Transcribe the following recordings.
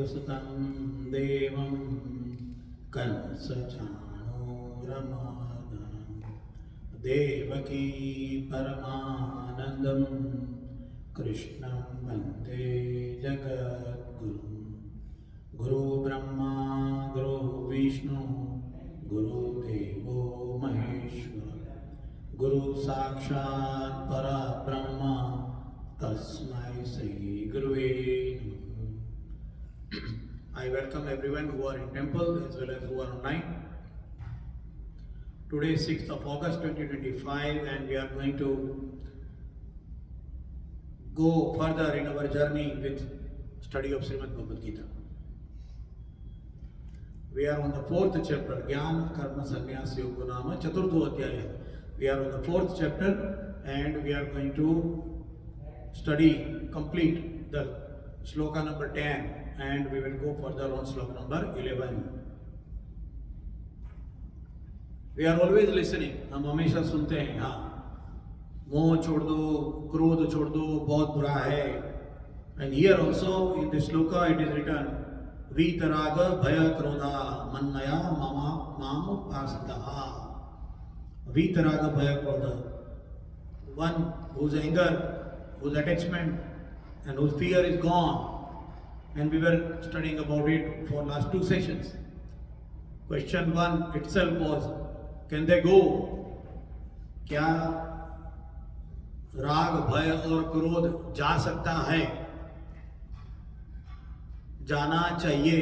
सुतं देवं कंसचाणूरमर्दनं देवकी परमानन्दं कृष्णं वन्दे जगद्गुरुं। गुरु ब्रह्मा गुरु विष्णु गुरुदेवो महेश्वर गुरु साक्षात् परब्रह्म तस्मै श्री गुरुवे नमः। I welcome everyone who are in temple as well as who are online. Today is 6th of August 2025 and we are going to go further in our journey with study of Srimad Bhagavad Gita. We are on the 4th chapter, Jnana Karma Sannyas Yoga Nama Chaturtho Adhyaya. We are on the 4th chapter and we are going to complete the sloka number 10 and we will go further on sloka number 11. We are always listening. हम हमेशा सुनते हैं, हाँ, मोह छोड़ दो, क्रोध छोड़ दो, बहुत बुरा है. And here also in this sloka it is written, वीतराग भय क्रोधा मन्मया माम उपासतः. वीतराग भय क्रोधा, one whose anger, whose attachment and whose fear is gone. And we were studying about it for last 2 sessions. Question 1 itself was, can they go? क्या राग भय और क्रोध जा सकता है? जाना चाहिए.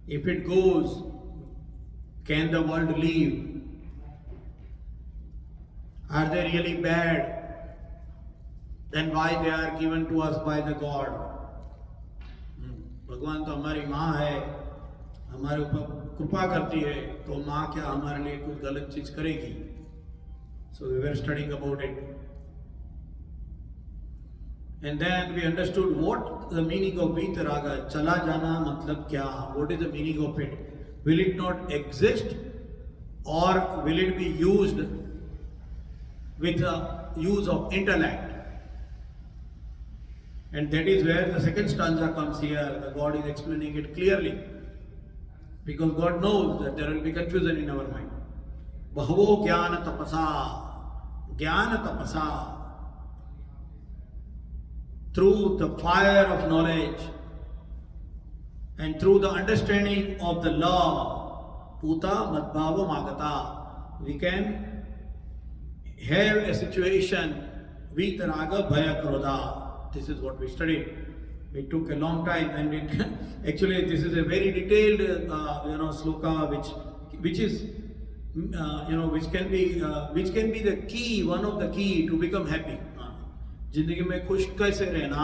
If it goes, can the world leave? Are they really bad? Then why they are given to us by the God? भगवान तो हमारी माँ है, हमारे ऊपर कृपा करती है, तो माँ क्या हमारे लिए कुछ गलत चीज करेगी? So we were studying about it. And then we understood what the meaning of Vitaraga, चला जाना मतलब क्या? What is the meaning of it? Will it not exist or will it be used with the use of intellect? And that is where the second stanza comes here. The God is explaining it clearly. Because God knows that there will be confusion in our mind. Bahavo jnana tapasa. Through the fire of knowledge and through the understanding of the law, puta madbhava magata, we can have a situation vitaraga bhaya krodha. This is what we studied. It took a long time, and actually this is a very detailed, sloka, which is, which can be the key, one of the key to become happy. जिंदगी में खुश कैसे रहना,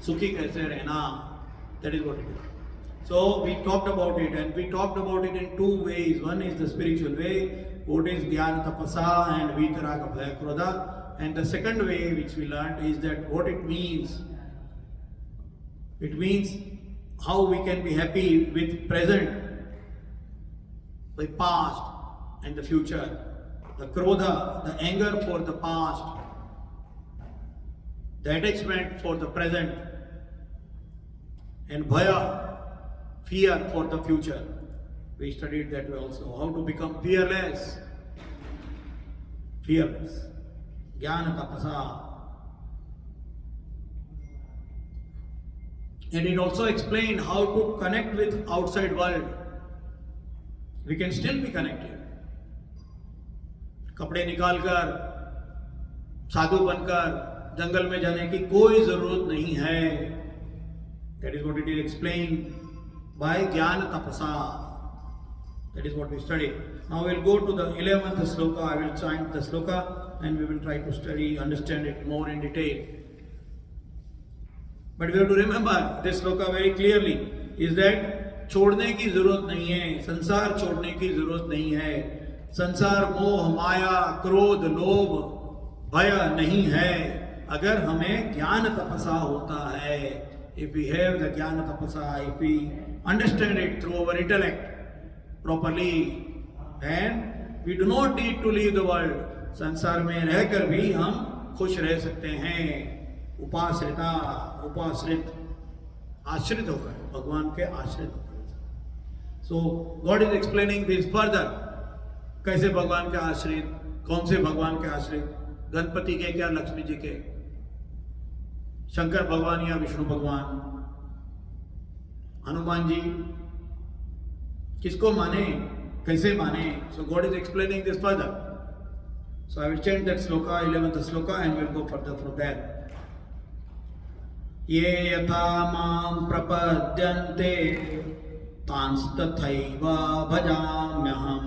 सुखी कैसे रहना, that is what it is. So we talked about it, and we talked about it in 2 ways. One is the spiritual way, what is Jnana Tapasa and Vitaraga Bhaya Krodha. And the second way which we learned is that what it means. It means how we can be happy with present, the past and the future. The Krodha, the anger for the past, the attachment for the present, and Bhaya, fear for the future. We studied that way also. How to become fearless. Fearless. Jnana Tapasa. And it also explained how to connect with outside world. We can still be connected. कपड़े निकालकर, साधु बनकर जंगल में जाने की कोई जरूरत नहीं है. That is what it is explained by Jnana Tapasa. That is what we studied. Now we will go to the 11th sloka. I will chant the sloka and we will try to understand it more in detail. But we have to remember this sloka very clearly, is that छोड़ने की जरूरत नहीं है, संसार छोड़ने की जरूरत नहीं है. संसार मोह माया क्रोध लोभ भय नहीं है अगर हमें ज्ञान तपसा होता है. If we have the jnana tapasa, if we understand it through our intellect properly, and we do not need to leave the world. संसार में रहकर भी हम खुश रह सकते हैं. उपाश्रिता, उपाश्रित, आश्रित होकर, भगवान के आश्रित होकर। So god is explaining this further, कैसे भगवान के आश्रित, कौन से भगवान के आश्रित, गणपति के क्या लक्ष्मी जी के, शंकर भगवान या विष्णु भगवान, हनुमान जी, किसको माने, कैसे माने। So god is explaining this further. So I will change that sloka, 11th sloka, and we'll go further from there. Ye yatha mam prapadyante tanstatthaiva bhajamyaham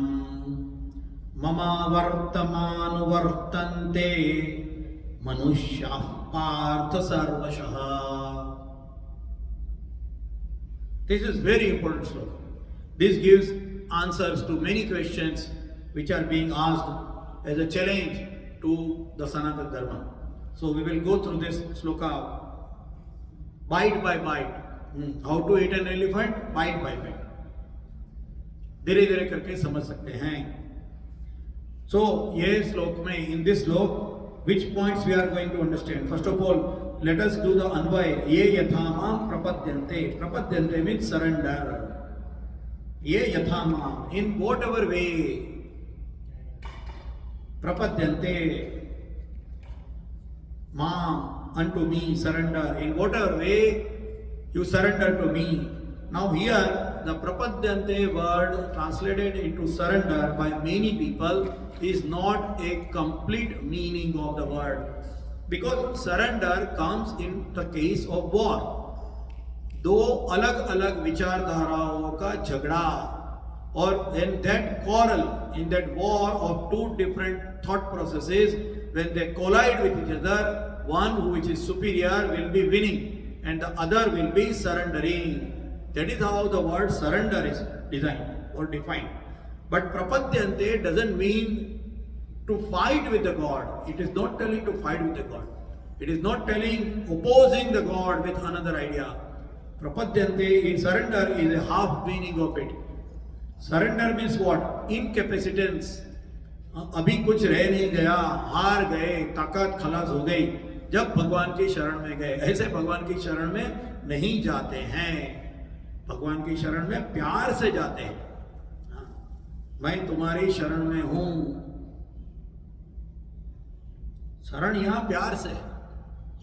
mama vartamanu vartante manushya partha sarvashah. This is very important sloka. This gives answers to many questions which are being asked as a challenge to the Sanatana Dharma. So we will go through this sloka bite by bite. How to eat an elephant? Bite by bite. धीरे धीरे करके समझ सकते हैं. So ये श्लोक में, in this श्लोक, which points we are going to understand? First of all, let us do the अन्वय. ये यथामाम प्रपद्यन्ते. प्रपद्यन्ते means surrender. ये यथामाम, in whatever way. Prapadyante, Ma'am, unto me, surrender. In whatever way you surrender to me. Now here, the Prapadyante word translated into surrender by many people is not a complete meaning of the word. Because surrender comes in the case of war. दो अलग अलग विचारधाराओं का झगड़ा, or in that quarrel, in that war of two different thought processes, when they collide with each other, one which is superior will be winning and the other will be surrendering. That is how the word surrender is designed or defined. But prapadyante doesn't mean to fight with the God. It is not telling to fight with the God. It is not telling opposing the God with another idea. Prapadyante in surrender is a half meaning of it. Surrender means what? Incapacitance. अभी कुछ रह नहीं गया, हार गए, ताकत खलास हो गई जब भगवान की शरण में गए. ऐसे भगवान की शरण में नहीं जाते हैं. भगवान की शरण में प्यार से जाते हैं. मैं तुम्हारी शरण में हूं. शरण यहां प्यार से,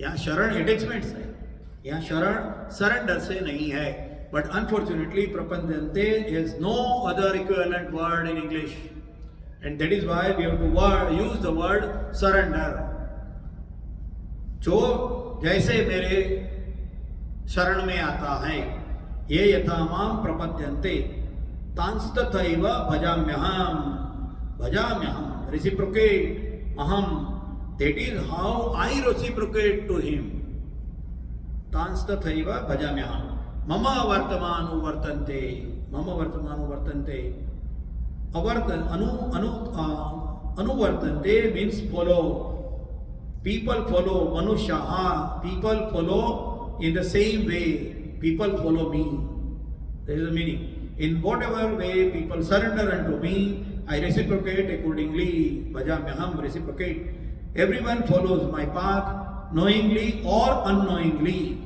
यहां शरण अटैचमेंट से, यहां शरण सरेंडर से नहीं है. But unfortunately, prapadyante is no other equivalent word in English. And that is why we have to use the word surrender. जो जैसे मेरे शरण में आता है, ये यथामाम प्रपद्यन्ते तांस्तथैव भजाम्यहम. भजाम्यहम, reciprocate, aham. That is how I reciprocate to him. तांस्तथैव भजाम्यहम. मम वर्तमानु वर्तन्ते. मम वर्तमानु वर्तन्ते. Anuvartante means follow. People follow. Manushaha. People follow in the same way. People follow me. That is the meaning. In whatever way people surrender unto me, I reciprocate accordingly. Bhajamyaham, reciprocate. Everyone follows my path, knowingly or unknowingly.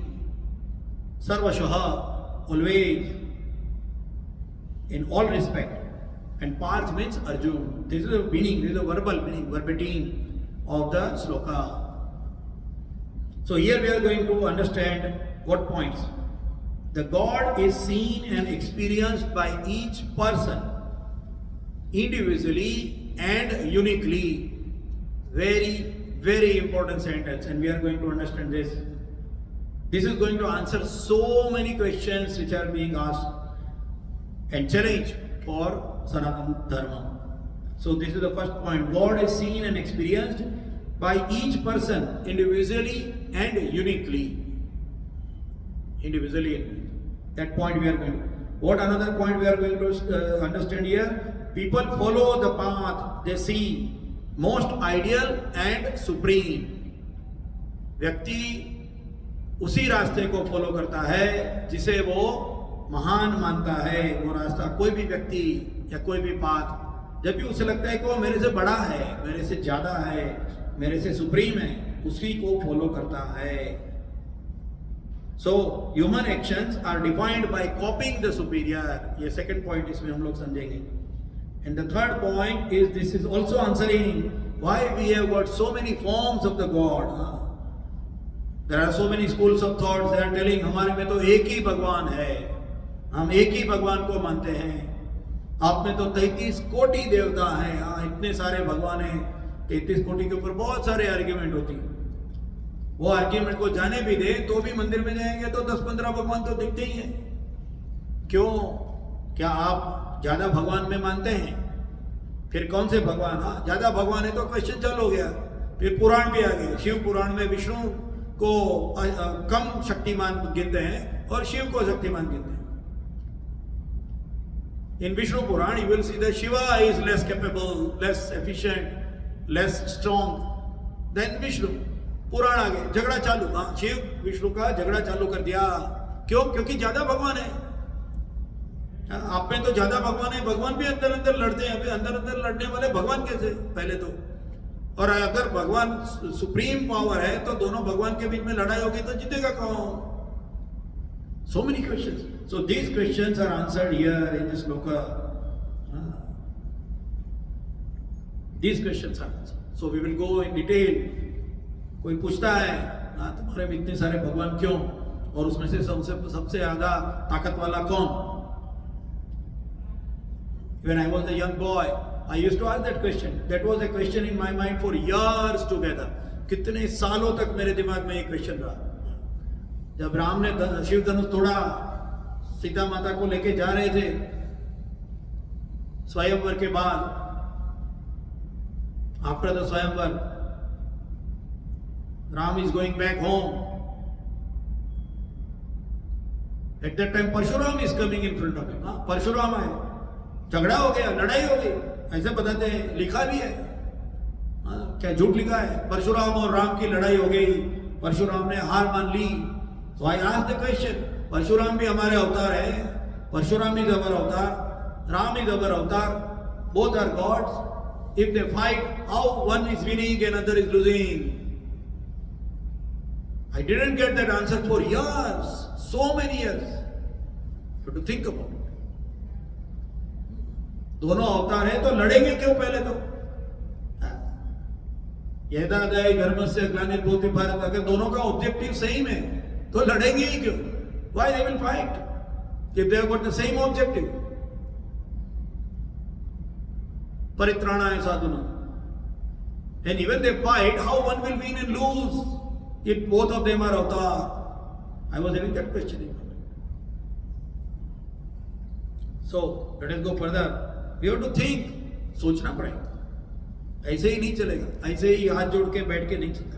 Sarvashaha, always, in all respect. And Parth means Arjun. This is the meaning, this is the verbal meaning, verbatim of the sloka. So here we are going to understand what points. The God is seen and experienced by each person individually and uniquely. Very, very important sentence, and we are going to understand this. This is going to answer so many questions which are being asked and challenged for Sanatana Dharma. So this is the first point. God is seen and experienced by each person individually and uniquely. Individually and uniquely. That point we are going to. What another point we are going to understand here? People follow the path they see most ideal and supreme. व्यक्ति उसी रास्ते को follow करता है जिसे वो महान मानता है. वो रास्ता, कोई भी व्यक्ति या कोई भी पाथ, जब भी उसे लगता है कि वो मेरे से बड़ा है, मेरे से ज्यादा है, मेरे से सुप्रीम है, उसी को फॉलो करता है. So human actions are defined by copying the superior. ये second point इसमें हम लोग समझेंगे. And the third point is this is also answering why we have got so many forms of the God. There are so many schools of thoughts. They are telling हमारे में तो एक ही भगवान है, हम एक ही भगवान को मानते हैं. आप में तो 33 कोटि देवता हैं. इतने सारे भगवान हैं. 33 कोटि के ऊपर बहुत सारे आर्ग्यूमेंट होती हैं. वो आर्ग्यूमेंट को जाने भी दे तो भी मंदिर में जाएंगे तो 10-15 भगवान तो दिखते ही हैं. क्यों? क्या आप ज्यादा भगवान में मानते हैं? फिर कौन से भगवान? ज्यादा भगवान है तो क्वेश्चन चालू हो गया. फिर पुराण भी आ गए. शिव पुराण में विष्णु को कम शक्तिमान गिनते हैं और शिव को शक्तिमान गिनते हैं. In Vishnu Puran, you will see that Shiva is less capable, less efficient, less strong than Vishnu. पुराण आ गए, झगड़ा चालू. शिव विष्णु का झगड़ा चालू कर दिया. क्यों? क्योंकि ज्यादा भगवान है. आप में तो ज्यादा भगवान है. भगवान भी अंदर अंदर लड़ते हैं. अभी अंदर अंदर लड़ने वाले भगवान कैसे? पहले तो. और अगर भगवान सुप्रीम पावर है तो दोनों भगवान के बीच में लड़ाई होगी तो जीतेगा कौन? So many questions. So these questions are answered here in this sloka. These questions are answered. So we will go in detail. कोई पूछता है तुम्हारे में इतने सारे भगवान क्यों, और उसमें से सबसे ज्यादा ताकत वाला कौन? When I was a young boy, I used to ask that question. That was a question in my mind for years together. कितने सालों तक मेरे दिमाग में ये क्वेश्चन रहा. जब राम ने शिव धनुष तोड़ा, सीता माता को लेके जा रहे थे स्वयंवर के बाद, after the swayamvar, Ram is going back home. At that time Parshuram is coming in front of him. Parshuram आए, झगड़ा हो गया, लड़ाई हो गई, ऐसे बताते हैं, लिखा भी है. क्या झूठ लिखा है? परशुराम और राम की लड़ाई हो गई, परशुराम ने हार मान ली. So I asked the question, Parshuram भी हमारे अवतार है, परशुराम इज अवर अवतार, राम इज अवर अवतार, both are gods. If they fight, how one is winning and other is losing? I didn't get that answer for years, so many years. You have to think about it. दोनों अवतार है तो लड़ेंगे क्यों? पहले तो यदादय धर्मस्य ग्लानिर्भूति भारत, अगर दोनों का ऑब्जेक्टिव सेम है तो लड़ेंगे ही क्यों? Why they will fight if they have got the same objective? परित्राणाय साधुना. And even they fight, how one will win and lose if both of them are avatar? I was having that question in my mind. So let us go further. We have to think. सोचना पड़ेगा. ऐसे ही नहीं चलेगा. ऐसे ही हाथ जोड़ के बैठ के नहीं चलता.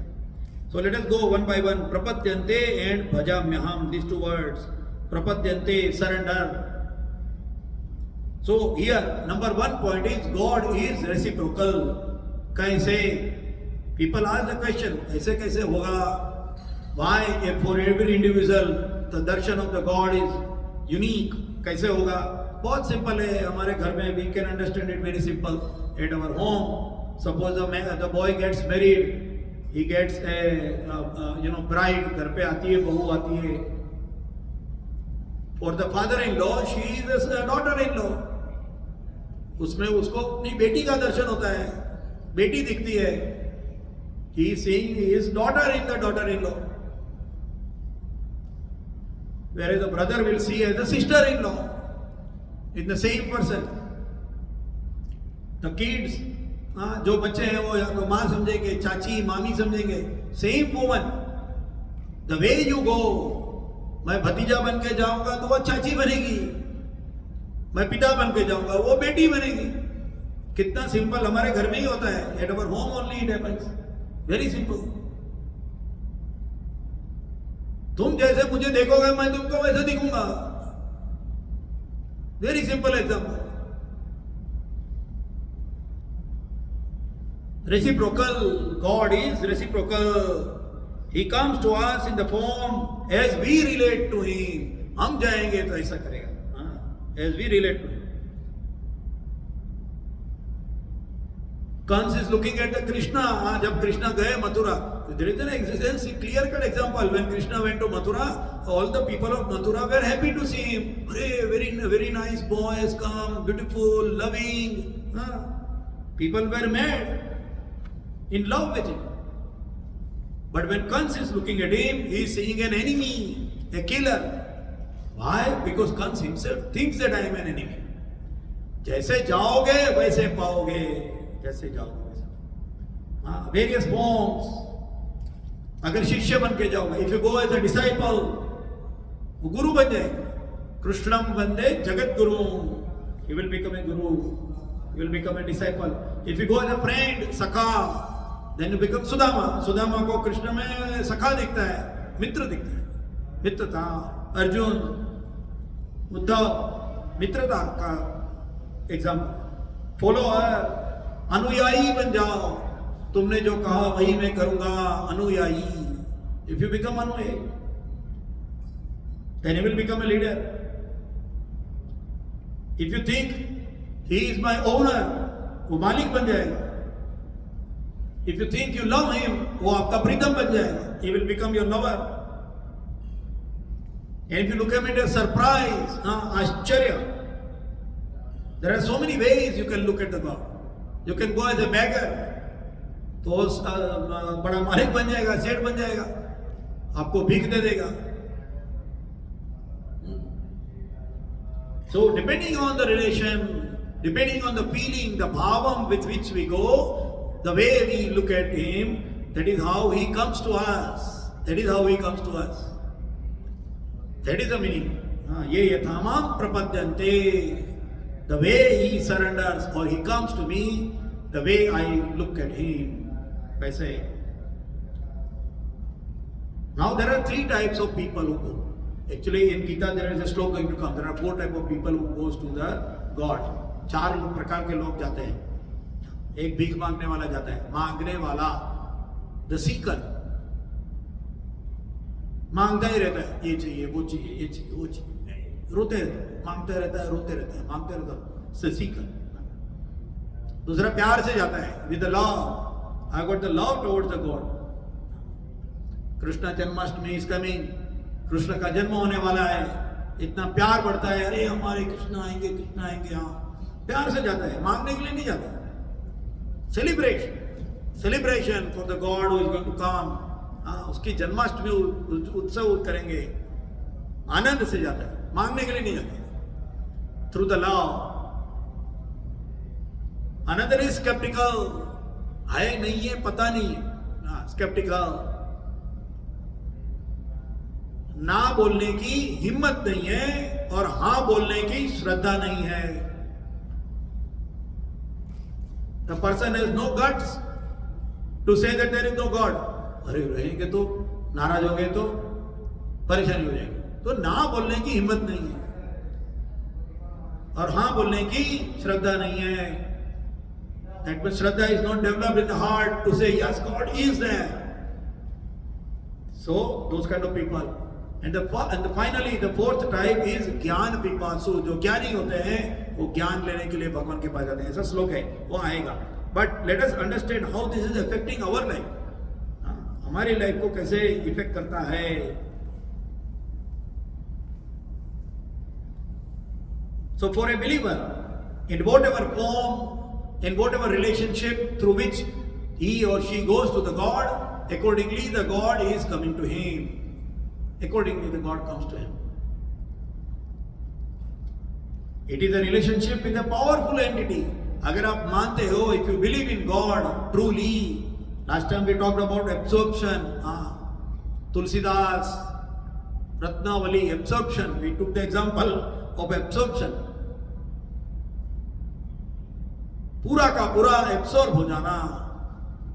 So let us go one by one. Prapadyante and bhajamyaham. These two words. Prapadyante, surrender. So here, number one point is God is reciprocal. कैसे? People ask the question, ऐसे कैसे होगा? Why for every individual the darshan of the God is unique? कैसे होगा? बहुत simple है. हमारे घर में we can understand it very simple. At our home, suppose the boy gets married. He gets a bride, घर पे आती है, बहू आती है. For the father-in-law, she is a daughter-in-law. उसमें उसको अपनी बेटी का दर्शन होता है, बेटी दिखती है. He is seeing his daughter in the daughter-in-law. Whereas the brother will see as the sister-in-law in the same person. The kids, जो बच्चे हैं वो या तो माँ समझेंगे, चाची, मामी समझेंगे. Same woman, the way you go. मैं भतीजा बन के जाऊंगा तो वो चाची बनेगी, मैं पिता बन के जाऊंगा वो बेटी बनेगी. कितना सिंपल. हमारे घर में ही होता है. At our home only it happens. Very simple. तुम जैसे मुझे देखोगे मैं तुमको वैसे दिखूंगा. Very simple example. Reciprocal. God is reciprocal. He comes to us in the form as we relate to Him. हम जाएंगे तो ऐसा करेगा. As we relate to Him. Kans is looking at the Krishna. जब कृष्णा गए Mathura, there is an existence, clear cut example. When Krishna went to Mathura, all the people of Mathura were happy to see him. Hey, very nice boy has come, beautiful, loving. People were mad, in love with him. But when Kans is looking at him, he is seeing an enemy, a killer. Why? Because Kans himself thinks that I am an enemy. जैसे जाओगे वैसे पाओगे, जैसे जाओगे वैसे. Various forms. अगर शिष्य बन के जाओगे, if you go as a disciple, वो गुरु बन जाएगा. कृष्णम वंदे Jagat Guru. He will become a guru. He will become a disciple. If you go as a friend, sakha, then you become Sudama. Sudama को कृष्ण में सखा दिखता है, मित्र दिखता है. मित्रता. अर्जुन, उद्धव, मित्रता का एग्जाम्पल. फॉलोअर, अनुयायी बन जाओ. तुमने जो कहा वही मैं करूंगा. अनुयायी. इफ यू बिकम अनुयायी, then you will become a leader. If you think he is my owner, वो मालिक बन जाएगा. If you think you love him, वो आपका प्रीतम बन जाएगा. He will become your lover. And if you look at it as surprise, आश्चर्य. There are so many ways you can look at the God. You can go as a beggar, तो बड़ा मालिक बन जाएगा, सेठ बन जाएगा, आपको भीख दे देगा. So depending on the relation, depending on the feeling, the bhavam with which we go, the way we look at him, that is how he comes to us. That is how he comes to us. That is the meaning. Ye yathamam prapadyante. The way he surrenders or he comes to me, the way I look at him. I say. Now there are three types of people who go. Actually in Gita there is a sloka going to come. There are four types of people who goes to the God. चार प्रकार के लोग जाते हैं. एक भीख मांगने वाला जाता है. मांगने वाला, the seeker. मांगता ही रहता है. ये चाहिए, वो चाहिए, ये चाहिए, वो चाहिए. रोते रहता है, मांगते रहता है, रोते रहता है, मांगते रहता है. से सीकर. दूसरा प्यार से जाता है. With the love, I got the love towards the God. Krishna Janmashtami is coming. Krishna का जन्म होने वाला है. इतना प्यार बढ़ता है. अरे हमारे कृष्ण आएंगे, कृष्ण आएंगे. हाँ, प्यार से जाता है, मांगने के लिए नहीं जाता. Celebration for the god who is going to come. उसकी जन्माष्टमी उत्सव करेंगे, आनंद से जाता है, मांगने के लिए नहीं जाता. Through the love. Another is sceptical. है नहीं है, पता नहीं है. स्केप्टिकल. ना बोलने की हिम्मत नहीं है और हां बोलने की श्रद्धा नहीं है. The person has no guts to say that there is no God. अरे रहेंगे तो, नाराज हो गए तो परेशानी हो जाएगी. तो ना बोलने की हिम्मत नहीं है और हां बोलने की श्रद्धा नहीं है. That means Shraddha is not developed in the heart to say yes, God is there. So those kind of people. And finally the fourth type is ज्ञान पिपासु. जो ज्ञानी होते हैं वो ज्ञान लेने के लिए भगवान के पास जाते हैं. ऐसा श्लोक है, वो आएगा. But let us understand how this is affecting our life. हमारी लाइफ को कैसे इफेक्ट करता है. So for a believer, in whatever form, in whatever relationship through which he or she goes to the God, accordingly the God is coming to him. Accordingly the God comes to him. It is a relationship with a powerful entity. अगर आप मानते हो, if you believe in God truly, last time we talked about absorption. Tulsidas, Ratnavali, absorption. We took the example of absorption. पूरा का पूरा absorb हो जाना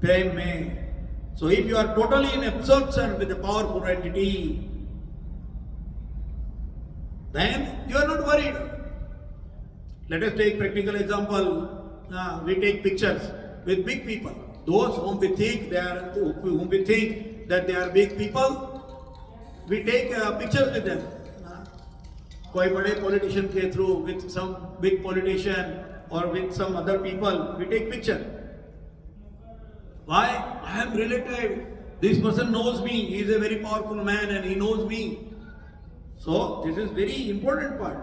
प्रेम में. So if you are totally in absorption with a powerful entity, then you are not worried. Let us take practical example. We take pictures with big people. Those whom we think that they are big people, we take pictures with them. कोई बड़े politician के through, with some big politician or with some other people, we take picture. Why? I am related. This person knows me. He is a very powerful man and he knows me. So this is very important part.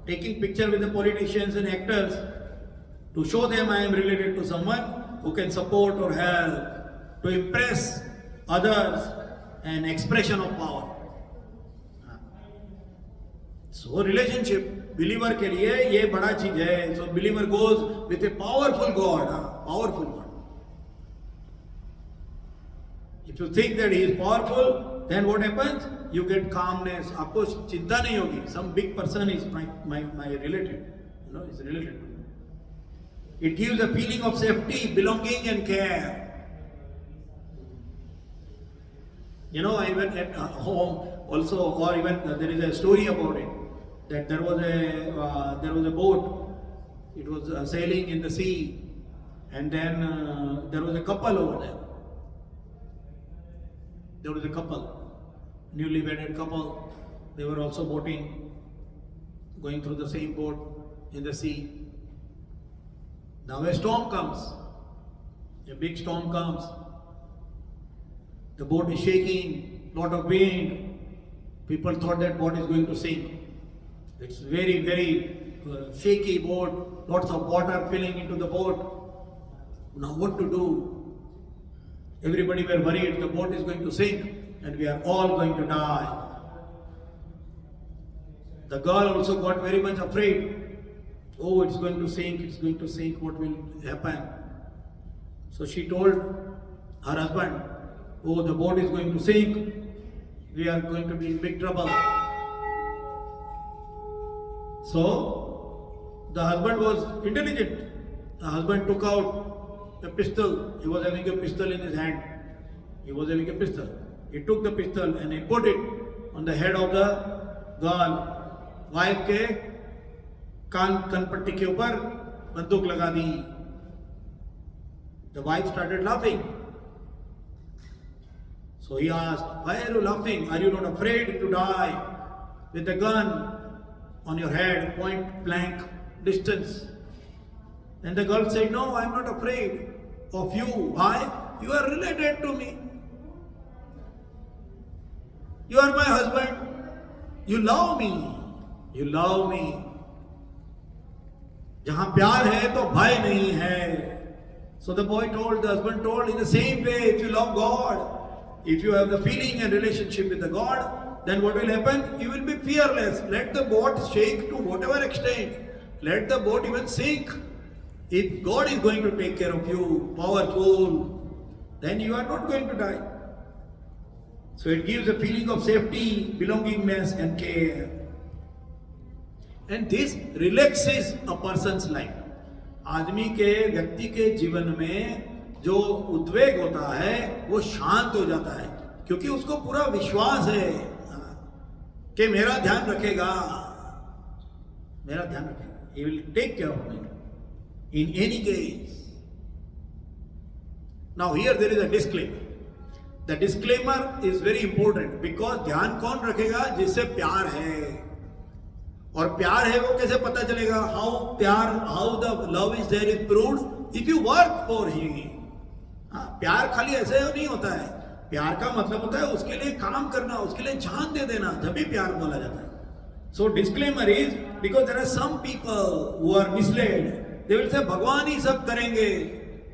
Taking picture with the politicians and actors to show them I am related to someone who can support or help, to impress others, an expression of power. So relationship believer के लिए ये बड़ा चीज है. So believer goes with a powerful God, powerful God. If you think that he is powerful, then what happens? You get calmness. आपको चिंता नहीं होगी. Some big person is my related, is related to me. It gives a feeling of safety, belonging, and care. Even at home also, or even there is a story about it. That there was a boat. It was sailing in the sea, and then there was a couple over there. There was a couple, newly wedded couple. They were also boating, going through the same boat in the sea. Now a storm comes. A big storm comes. The boat is shaking, lot of wind. People thought that boat is going to sink. It's very, very shaky boat, lots of water filling into the boat. Now what to do? Everybody were worried the boat is going to sink and we are all going to die. The girl also got very much afraid. Oh, it's going to sink, what will happen? So she told her husband, oh, the boat is going to sink, we are going to be in big trouble. So, the husband was intelligent. The husband took out a pistol. He was having a pistol in his hand. He took the pistol and he put it on the head of the girl. Wife के कनपट्टी के ऊपर बंदूक लगा दी. The wife started laughing. So he asked, why are you laughing? Are you not afraid to die with a gun on your head, point blank distance? And the girl said, no, I am not afraid of you. Why? You are related to me. You are my husband. You love me. जहां प्यार है तो भय नहीं है. So the husband told, in the same way, if you love God, if you have the feeling and relationship with the God, then what will happen? You will be fearless. Let the boat shake to whatever extent. Let the boat even sink. If God is going to take care of you, powerful, then you are not going to die. So it gives a feeling of safety, belongingness and care. And this relaxes a person's life. आदमी के व्यक्ति के जीवन में जो उद्वेग होता है वो शांत हो जाता है, क्योंकि उसको पूरा विश्वास है कि मेरा ध्यान रखेगा. He will take care of me in any case. Now here there is a disclaimer. The disclaimer is very important because ध्यान कौन रखेगा? जिससे प्यार है. और प्यार है वो कैसे पता चलेगा? How the love is there is proved if you work for him. प्यार खाली ऐसे नहीं होता है. प्यार का मतलब होता है उसके लिए काम करना, उसके लिए जान दे देना, जब भी प्यार बोला जाता है. So disclaimer is because there are some people who are misled. They will say भगवान ही सब करेंगे,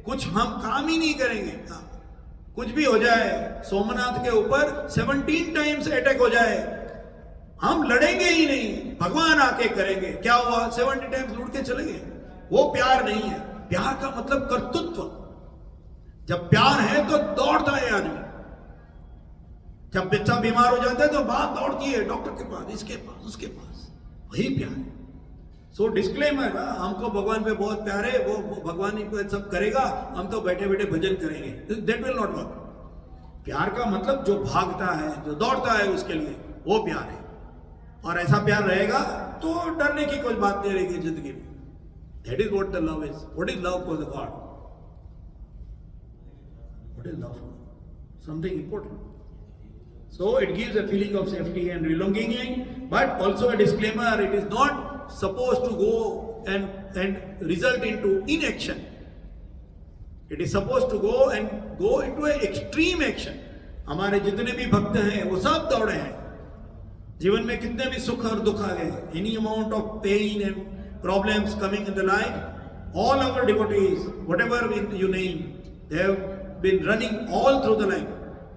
कुछ हम काम ही नहीं करेंगे. कुछ भी हो जाए, सोमनाथ के ऊपर 17 टाइम्स अटैक हो जाए, हम लड़ेंगे ही नहीं, भगवान आके करेंगे. क्या हुआ? 70 टाइम्स लूट के चले गए. वो प्यार नहीं है. प्यार का मतलब कर्तृत्व. जब प्यार है तो दौड़ता है आदमी. जब बच्चा बीमार हो जाता है तो बात दौड़ती है डॉक्टर के पास, इसके पास, उसके पास. वही प्यार है. सो डिस्क्लेमर, हमको भगवान पे बहुत प्यार है, वो भगवान ही सब करेगा, हम तो बैठे बैठे भजन करेंगे. That will not work. प्यार का मतलब जो भागता है, जो दौड़ता है उसके लिए, वो प्यार है. और ऐसा प्यार रहेगा तो डरने की कोई बात नहीं रहेगी जिंदगी में. That is what the love is. What is love for the God? What is love? Something important. So it gives a feeling of safety and belonging, but also a disclaimer, it is not supposed to go and result into inaction. It is supposed to go into an extreme action. हमारे जितने भी भक्त हैं वो सब दौड़े हैं. जीवन में कितने भी सुख और दुख आ गए, any amount of pain and problems coming in the life, all our devotees, whatever you name, they have been running all through the life.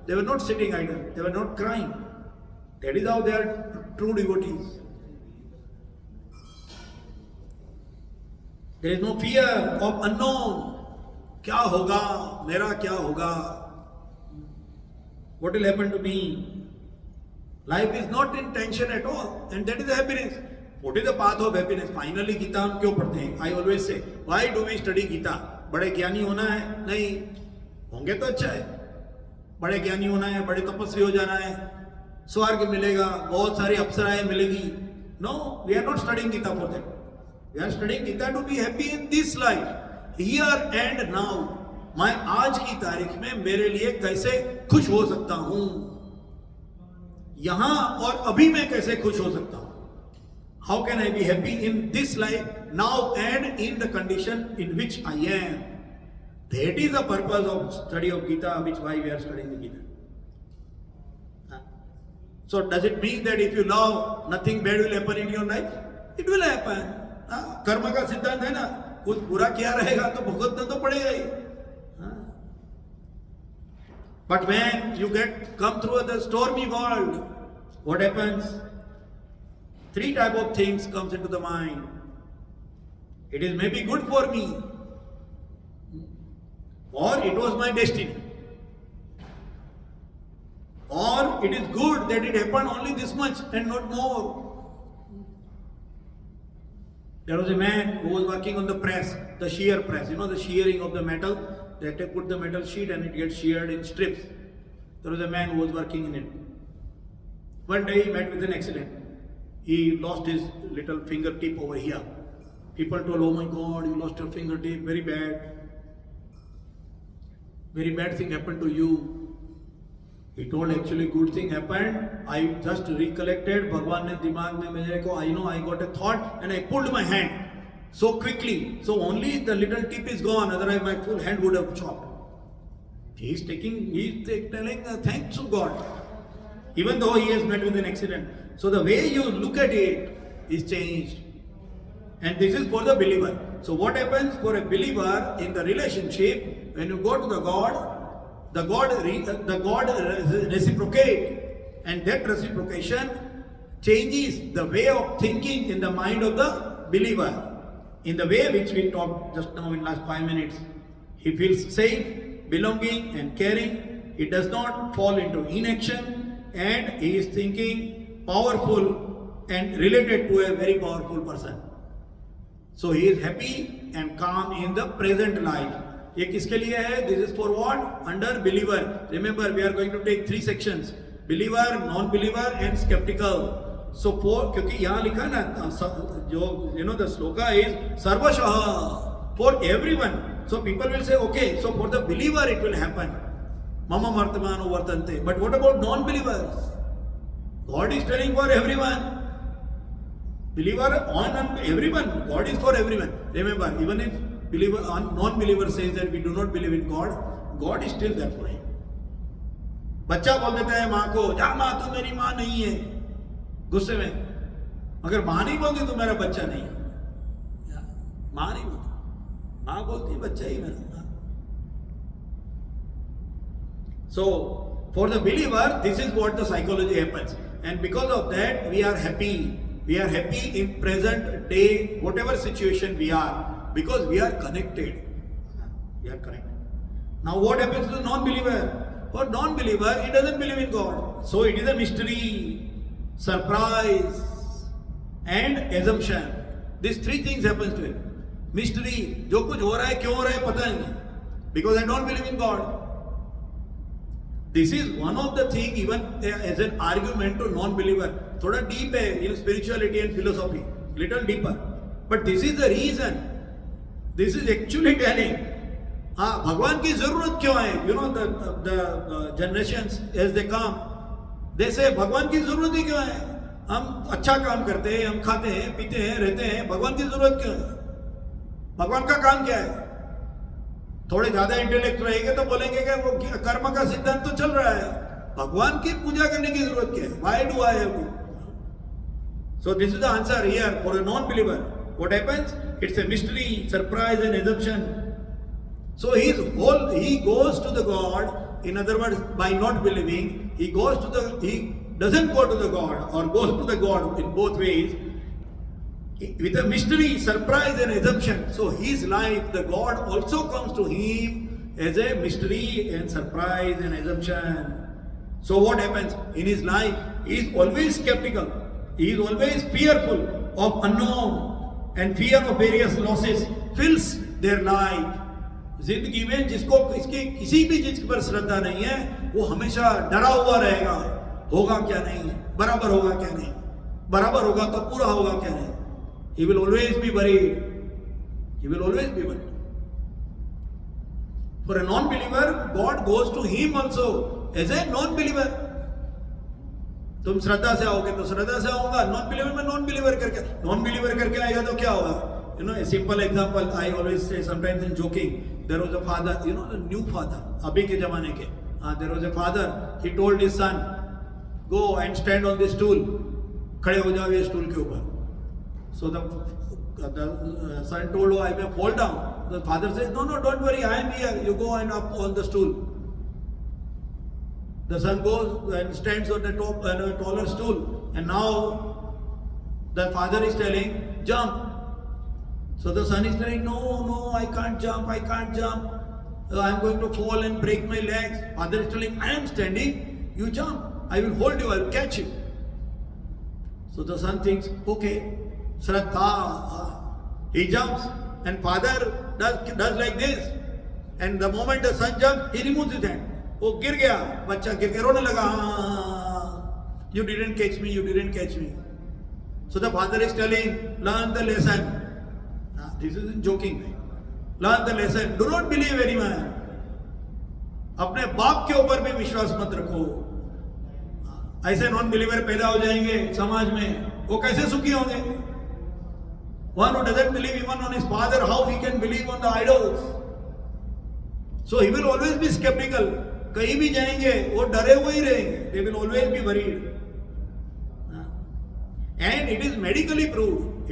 They were not sitting idle, they were not crying. That is how they are true devotees. There is no fear of unknown. क्या होगा, मेरा क्या होगा, what will happen to me? Life is not in tension at all, and that is the happiness. What is the path of happiness? Finally, Gita हम क्यों पढ़ते हैं? I always say, why do we study Gita? बड़े ज्ञानी होना है? नहीं, होंगे तो अच्छा है. बड़े ज्ञानी होना है, बड़े तपस्वी हो जाना है, स्वर्ग मिलेगा, बहुत सारी अप्सराएं मिलेगी. No, we are not studying Gita for that. We are studying Gita to be happy in this life, here and now. मैं आज की तारीख में मेरे लिए कैसे खुश हो सकता हूं, यहां और अभी मैं कैसे खुश हो सकता हूं. How can I be happy in this life, now and in the condition in which I am? That is the purpose of study of Gita, which why we are studying the Gita. So does it mean that if you love, nothing bad will happen in your life? It will happen. कर्म का सिद्धांत है ना, कुछ बुरा किया रहेगा तो भुगतना तो पड़ेगा ही. But when you come through the stormy world, what happens? Three type of things comes into the mind. It is maybe good for me, or it was my destiny, or it is good that it happened only this much and not more. There was a man who was working on the press, the shear press, the shearing of the metal. They have to put the metal sheet and it gets sheared in strips. There was a man who was working in it. One day he met with an accident. He lost his little fingertip over here. People told, oh my God, you lost your fingertip, very bad. Very bad thing happened to you. He told, actually good thing happened. I just recollected, Bhagwan ne dimag mein mere ko, I know I got a thought and I pulled my hand so quickly. So only the little tip is gone, otherwise my full hand would have chopped. He is telling thanks to God, even though he has met with an accident. So the way you look at it is changed. And this is for the believer. So what happens for a believer in the relationship, when you go to the God reciprocate, and that reciprocation changes the way of thinking in the mind of the believer. In the way which we talked just now in last 5 minutes, he feels safe, belonging and caring. He does not fall into inaction, and he is thinking powerful and related to a very powerful person. So he is happy and calm in the present life. ये किसके लिए है? This is for what? Under believer. Remember, we are going to take 3 sections: believer, non-believer, and skeptical. So for, क्योंकि यहाँ लिखा है ना, जो the sloka is sarvashah, for everyone. So people will say, okay, so for the believer it will happen. Mama martamano vartante. But what about non-believers? God is telling for everyone. Believer on everyone. God is for everyone. Remember, even if believer non-believer says that we do not believe in God, God is still there for him. बच्चा बोल देता है माँ को, जा माँ तू मेरी माँ नहीं है, गुस्से में. अगर माँ नहीं बोलती तो मेरा बच्चा नहीं है. माँ नहीं बोलती, माँ बोलती है बच्चा ही मेरा. So for the believer, this is what the psychology happens, and because of that we are happy. We are happy in present day, whatever situation we are, because we are connected. We are connected. Now what happens to the non-believer? For non-believer, he doesn't believe in God. So it is a mystery, surprise, and assumption. These 3 things happen to him. Mystery, जो कुछ हो रहा है, क्यों हो रहा है, पता नहीं. Because I don't believe in God. This is one of the things even as an argument to non-believer. थोड़ा deep है in spirituality and philosophy, little deeper. But this is the reason. This is actually telling, हाँ भगवान की जरूरत क्यों है? The generations as they come, they say भगवान की जरूरत ही क्यों है? हम अच्छा काम करते हैं, हम खाते हैं, पीते हैं, रहते हैं, भगवान की जरूरत क्यों है? भगवान का काम क्या है? थोड़े ज्यादा इंटेलेक्ट रहेंगे तो बोलेंगे कि वो कर्म का सिद्धांत तो चल रहा है, भगवान की पूजा करने की जरूरत क्या है? Why do I have to? So this is the answer here for a non-believer. What happens? It's a mystery, surprise and assumption. So he goes to the God. In other words, by not believing, he doesn't go to the God or goes to the God in both ways with a mystery, surprise and assumption. So his life, the God also comes to him as a mystery and surprise and assumption. So what happens in his life? He is always skeptical. He is always fearful of unknown, and fear of various losses fills their life. जिंदगी में जिसको इसकी किसी भी चीज पर श्रद्धा नहीं है, वो हमेशा डरा हुआ रहेगा, होगा क्या नहीं, बराबर होगा क्या नहीं, बराबर होगा तो पूरा होगा क्या नहीं. He will always be worried. He will always be worried. For a non-believer, God goes to him also as a non-believer. तुम श्रद्धा से आओगे तो श्रद्धा से आऊंगा, non-believer में non-believer करके आएगा तो क्या होगा? You know, a simple example I always say, sometimes in joking, there was a father, you know, the new father, अभी के जमाने के, there was a father, he told his son, go and stand on this stool, खड़े हो जाओ ये stool के ऊपर. So the son told, oh, I may fall down. The father says, no, don't worry, I am here, you go and up on the stool. The son goes and stands on the top, a taller stool, and now the father is telling, jump. So the son is telling, no, I can't jump. I'm going to fall and break my legs. Father is telling, I am standing, you jump. I will hold you, I will catch you. So the son thinks, okay, Shraddha. He jumps, and father does like this. And the moment the son jumps, he removes his hand. Oh, गिर गया, बच्चा गिर के रोने लगा. You didn't catch me. So the father is telling, learn the lesson. This is in joking way. Learn the lesson. Do not believe anyone. अपने बाप के ऊपर भी विश्वास मत रखो. ऐसे नॉन बिलीवर पैदा हो जाएंगे समाज में, वो कैसे सुखी होंगे? One who doesn't believe even on his father, how he can believe on the idols? So he will always be skeptical. कहीं भी जाएंगे वो डरे हुए ही रहेंगे. They will always be worried. And it is medically proved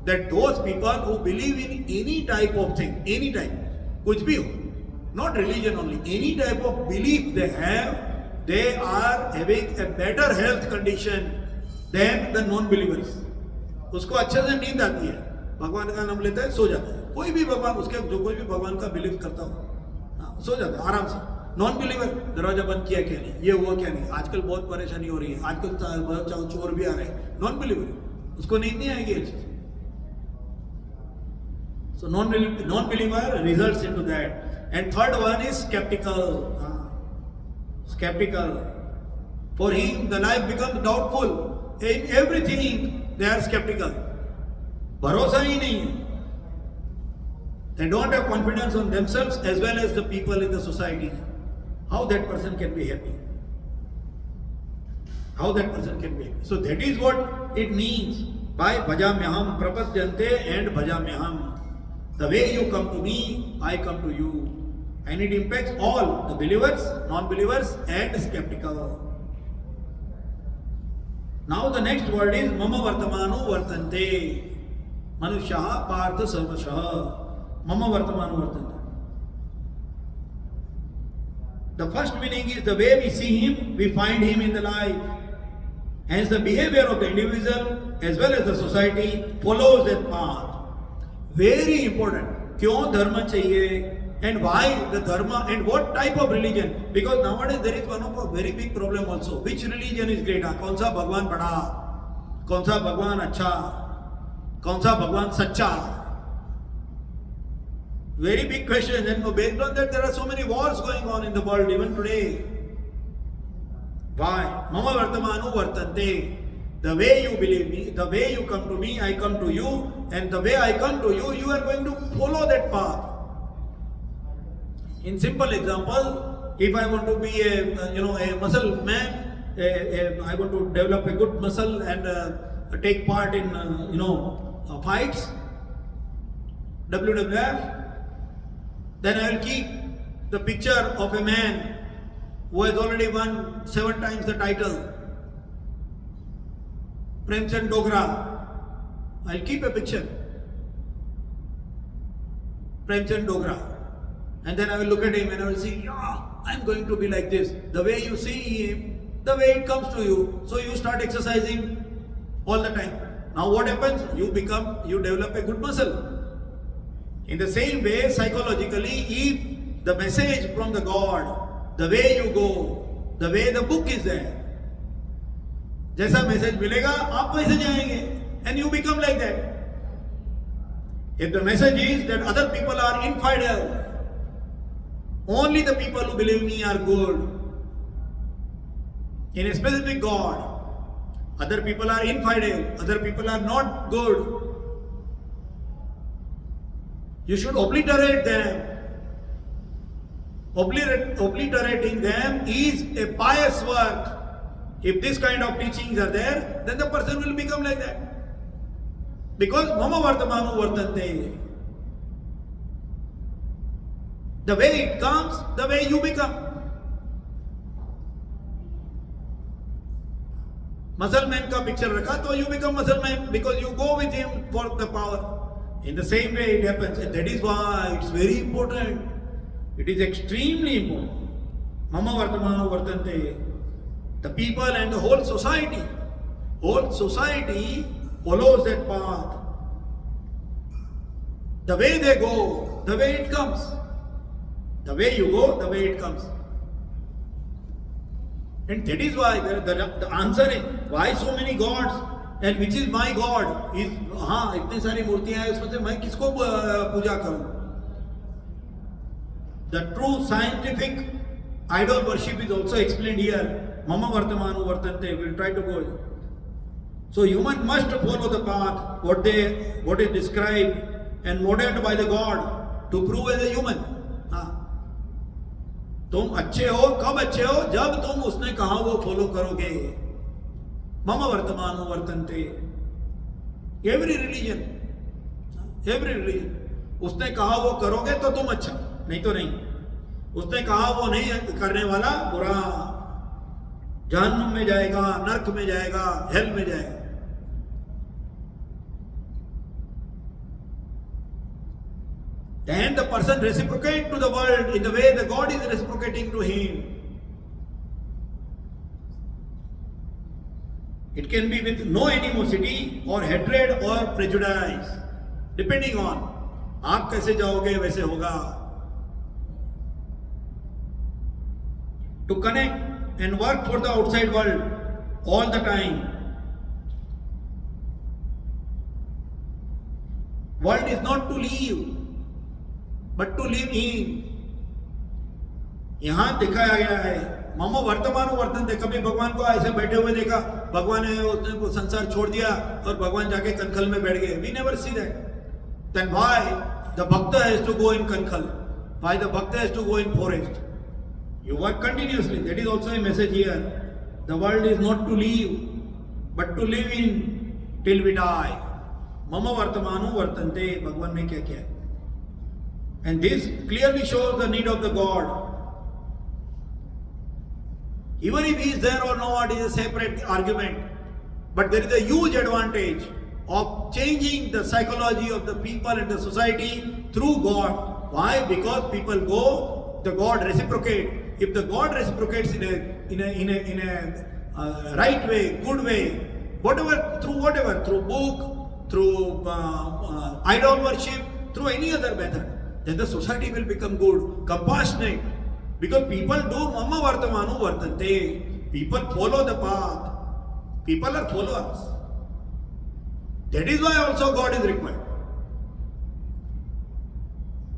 that those people who believe in any type of thing, any type, कुछ भी हो, not religion only, any type of belief they are having a better health condition than the non-believers. उसको अच्छे से नींद आती है, भगवान का नाम लेता है, सो जाता है. कोई भी भगवान का बिलीव करता हो, सो जाता है आराम से. नॉन बिलीवर, दरवाजा बंद किया क्या नहीं, ये हुआ क्या नहीं, आजकल बहुत परेशानी हो रही है, आजकल बहुत चोर भी आ रहे हैं. नॉन बिलीवर, उसको नींद नहीं आएगी अच्छे. So non-believer results into that. And third one is skeptical. For him, the life becomes doubtful. In everything, they are skeptical. भरोसा ही नहीं है. They don't have confidence on themselves as well as the people in the society. How that person can be happy? So that is what it means by bhajamyaham, prapadyante and bhajamyaham. The way you come to me, I come to you. And it impacts all, the believers, non-believers and skeptical. Now the next word is mama vartamano vartante. Manushaha partha sarvashaha. Mama vartamano vartante. The first meaning is the way we see him, we find him in the life. Hence the behavior of the individual as well as the society follows that path. Very important. क्यों धर्म चाहिए? And why the dharma and what type of religion? Because nowadays there is one of a very big problem also. Which religion is greater? कौन सा भगवान बड़ा? कौन सा भगवान अच्छा? कौन सा भगवान सच्चा? Very big question. And based on that, there are so many wars going on in the world even today. Why? Mama vartamanu vartante. The way you believe me, the way you come to me, I come to you, and the way I come to you, you are going to follow that path. In simple example, if I want to be a muscle man, I want to develop a good muscle and take part in fights, WWF, Then I will keep the picture of a man who has already won 7 times the title, Premchand Dogra. I'll keep a picture, Premchand Dogra, and then I will look at him and I will see, yeah, I'm going to be like this. The way you see him, the way it comes to you, so you start exercising all the time. Now what happens? You develop a good muscle. In the same way, psychologically, if the message from the God, the way you go, the way the book is there, जैसा message मिलेगा आप वैसे जाएंगे, and you become like that. If the message is that other people are infidel, only the people who believe me are good, in a specific God, other people are infidel, other people are not good, you should obliterate them. Obliterating them is a pious work. If this kind of teachings are there, then the person will become like that. Because mama vartamanu vartante. The way it comes, the way you become. Muscle man ka picture rakha, so you become muscle man because you go with him for the power. In the same way it happens, and that is why it's very important. It is extremely important. Mama vartamanu vartante. The people and the whole society follows that path. The way they go, the way it comes. The way you go, the way it comes. And that is why the answer is, why so many gods? And which is my God? Is हाँ इतने सारी मूर्तियां हैं उसमें से मैं किसको पूजा करूं? The true scientific idol worship is also explained here. Mama vartamanu vartante. We will try to go. So human must follow the path what is described and modeled by the God to prove as a human. तुम अच्छे हो, कब अच्छे हो? जब तुम उसने कहा वो फॉलो करोगे. मम वर्तमानो वर्तन्ते. एवरी रिलीजन उसने कहा वो करोगे तो तुम अच्छा, नहीं तो नहीं. उसने कहा वो नहीं करने वाला बुरा, जहन्नुम में जाएगा, नरक में जाएगा, हेल में जाएगा. Then the person reciprocate to the world in the way the God is reciprocating to him. It can be with no animosity or hatred or prejudice, depending on आप कैसे जाओगे वैसे होगा. To connect and work for the outside world all the time. World is not to leave, but to live in. यहां दिखाया गया है मम वर्तमान वर्तन्ते. कभी भगवान को ऐसे बैठे हुए देखा, भगवान ने उसने संसार छोड़ दिया और भगवान जाके कनखल में बैठ गए? We never see that. Then why the bhakta has to go in kankhal? Why the bhakta has to go in forest? You work continuously. That is also a message here. The world is not to leave, but to live in till we die. Mama vartamanu vartante. Bhagwan ने क्या किया? And this clearly shows the need of the God. Even if he is there or not is a separate argument. But there is a huge advantage of changing the psychology of the people and the society through God. Why? Because people go, the God reciprocate. If the God reciprocates in a right way, good way, whatever, through book, through idol worship, through any other method, then the society will become good, compassionate. Because people do mama vartamanu vartante. People follow the path. People are followers. That is why also God is required.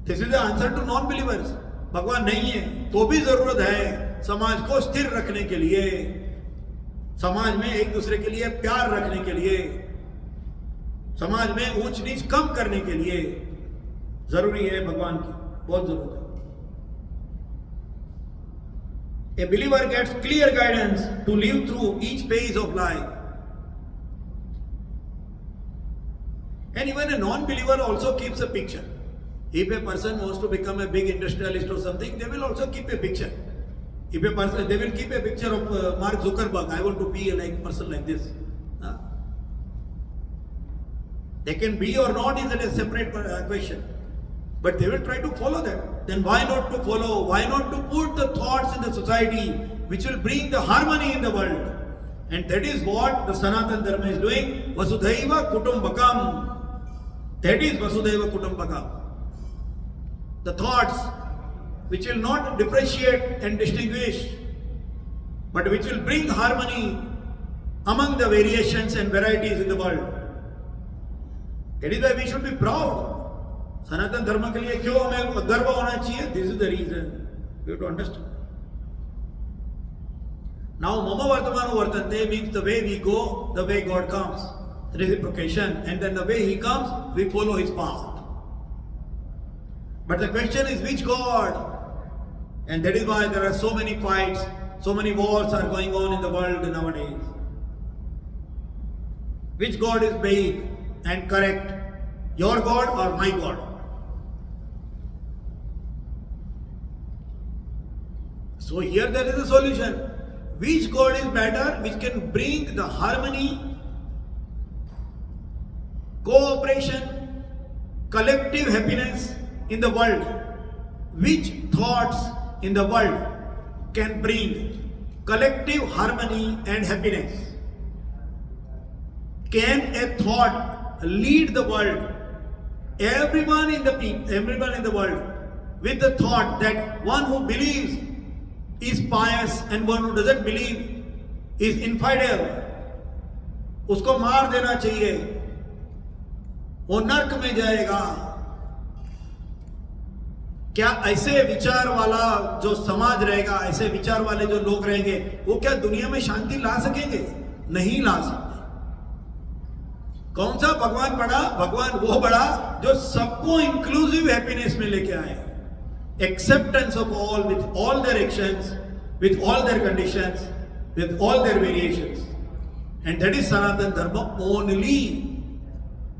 This is the answer to non-believers. भगवान नहीं है तो भी जरूरत है समाज को स्थिर रखने के लिए, समाज में एक दूसरे के लिए प्यार रखने के लिए, समाज में ऊंच नीच कम करने के लिए जरूरी है. भगवान की बहुत जरूरत है. A believer gets clear guidance to live through each phase of life. And even a non-believer also keeps a picture. If a person wants to become a big industrialist or something, they will also keep a picture. If a person, they will keep a picture of Mark Zuckerberg. I want to be a person like this. They can be or not is a separate question. But they will try to follow that. Then why not to follow? Why not to put the thoughts in the society which will bring the harmony in the world? And that is what the Sanatana Dharma is doing. Vasudhaiva Kutumbakam. That is Vasudhaiva Kutumbakam. The thoughts which will not differentiate and distinguish, but which will bring harmony among the variations and varieties in the world. That is why we should be proud. सनातन धर्म के लिए क्यों हमें गर्व होना चाहिए? This is the reason. You have to understand. Now, mama vartamano vartante means the way we go, the way God comes. Reciprocation. And then the way He comes, we follow His path. But the question is, which God? And that is why there are so many fights, so many wars are going on in the world nowadays. Which God is big and correct? Your God or my God? So here there is a solution. Which God is better, which can bring the harmony, cooperation, collective happiness in the world? Which thoughts in the world can bring collective harmony and happiness? Can a thought lead the world? Everyone in the world with the thought that one who believes is pious and one who doesn't believe is infidel. उसको मार देना चाहिए, वो नर्क में जाएगा. क्या ऐसे विचार वाला जो समाज रहेगा, ऐसे विचार वाले जो लोग रहेंगे, वो क्या दुनिया में शांति ला सकेंगे? नहीं ला सकते. कौन सा भगवान बड़ा? भगवान वो बड़ा जो सबको इंक्लूसिव हैप्पीनेस में लेके आए. Acceptance of all, with all their actions, with all their conditions, with all their variations. And that is Sanatana Dharma only.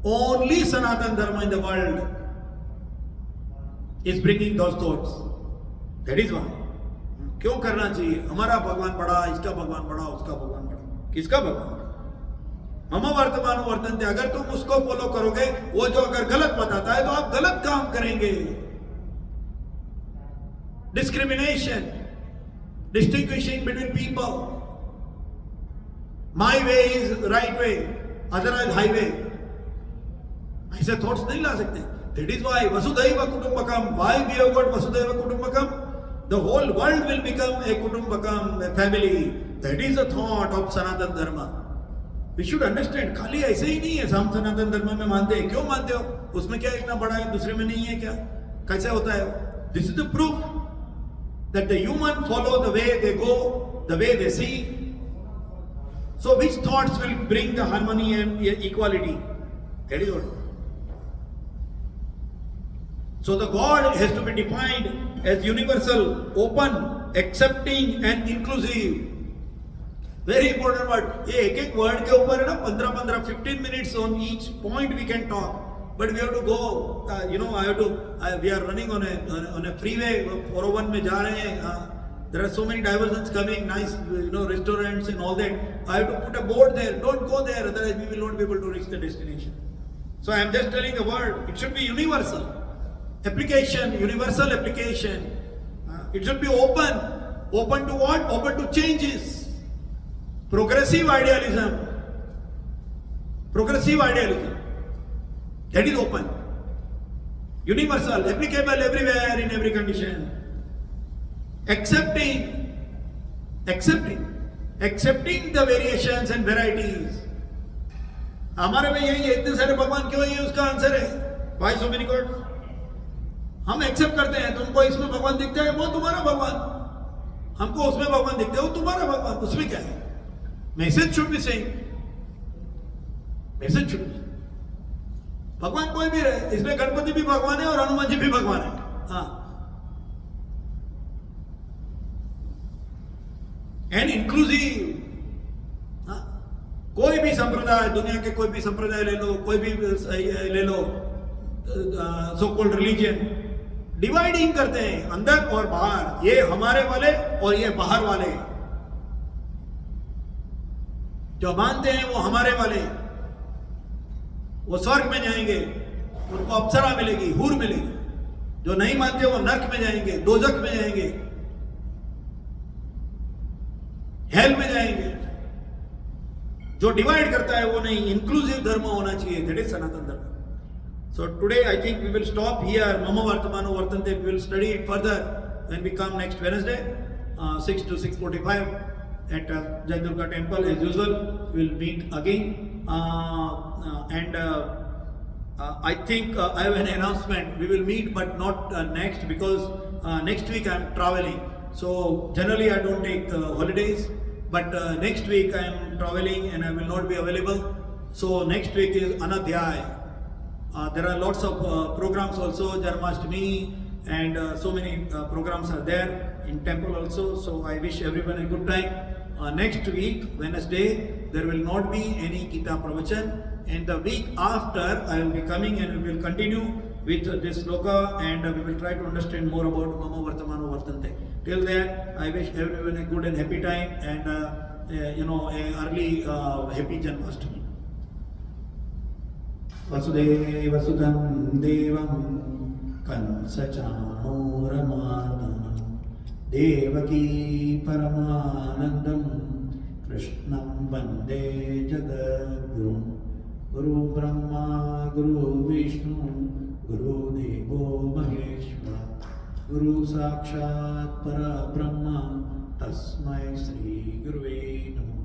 Only Sanatana Dharma in the world is bringing those thoughts. That is why. क्यों करना चाहिए? हमारा भगवान बड़ा, इसका भगवान बड़ा, उसका भगवान बड़ा. किसका भगवान बड़ा? मम वर्तमान वर्तन्ते. अगर तुम उसको फॉलो करोगे, वो जो अगर गलत बताता है तो आप गलत काम करेंगे. Discrimination, distinguishing between people. My way is right way, other is highway. ऐसे thoughts नहीं ला सकते. That is why Vasudhaiva Kutumbakam. Why we have got Vasudhaiva Kutumbakam? The whole world will become a Kutumbakam, a family. That is the thought of Sanatana Dharma. We should understand. खाली ऐसे ही नहीं है. हम सनातन धर्म में मानते हैं. क्यों मानते हो? उसमें क्या इतना बड़ा है, दूसरे में नहीं है क्या? कैसे होता है? This is the proof that the human follow the way they go, the way they see. So which thoughts will bring the harmony and equality? That is what. So the God has to be defined as universal, open, accepting and inclusive. Very important word. ये एक word के ऊपर है ना 15 15 minutes on each point we can talk. But we have to go, we are running on a freeway, 401 में जा रहे हैं. There are so many diversions coming, nice, restaurants and all that. I have to put a board there. Don't go there, otherwise we will not be able to reach the destination. So I am just telling a word. It should be universal. Application, universal application. It should be open. Open to what? Open to changes. Progressive idealism. Progressive idealism. That is open. Universal, applicable everywhere in every condition. Accepting the variations and varieties. हमारे में यही है, इतने सारे भगवान क्यों है? उसका आंसर है why so many gods. हम एक्सेप्ट करते हैं. तुमको इसमें भगवान दिखता है, वो तुम्हारा भगवान. हमको उसमें भगवान दिखता है, वो तुम्हारा भगवान. उसमें क्या है? Message should be same. Message should be. भगवान कोई भी रहे, इसमें गणपति भी भगवान है और हनुमान जी भी भगवान है. हाँ. And inclusive. कोई भी संप्रदाय, दुनिया के कोई भी संप्रदाय ले लो, कोई भी ले लो, सो कॉल्ड रिलीजन, डिवाइडिंग करते हैं अंदर और बाहर, ये हमारे वाले और ये बाहर वाले। जो मानते हैं वो हमारे वाले, वो स्वर्ग में जाएंगे, उनको अप्सरा मिलेगी, हूर मिलेगी। जो नहीं मानते वो नर्क में जाएंगे, दोजख में जाएंगे, हेल में जाएंगे। जो डिवाइड करता है वो नहीं, इंक्लूसिव धर्म होना चाहिए, दैट इज सनातन धर्म। So today I think we will stop here. Mama Vartamano Vartante, we will study it further when we come next Wednesday, 6 to 6:45 at Jayadurga Temple as usual. We will meet again. And I think I have an announcement. We will meet but not next, because next week I am traveling. So generally I don't take holidays, but next week I am traveling and I will not be available. So next week is Anadhyay. There are lots of programs also, Janmashtami, and so many programs are there in temple also. So I wish everyone a good time. Next week, Wednesday, there will not be any Gita Pravachan, and the week after I will be coming and we will continue with this sloka, and we will try to understand more about Mama Vartamano Vartante. Till then, I wish everyone a good and happy time, and a early happy Janmashtami. वसुदेवसुतं देवं कंसचाणूरमर्दनं देवकी परमानन्दं कृष्णं वन्दे जगद्गुरुं। गुरुब्रह्मा गुरुविष्णु गुरुदेवो महेश्वर, गुरु साक्षात् परब्रह्म तस्मै श्री गुरुवे नमः।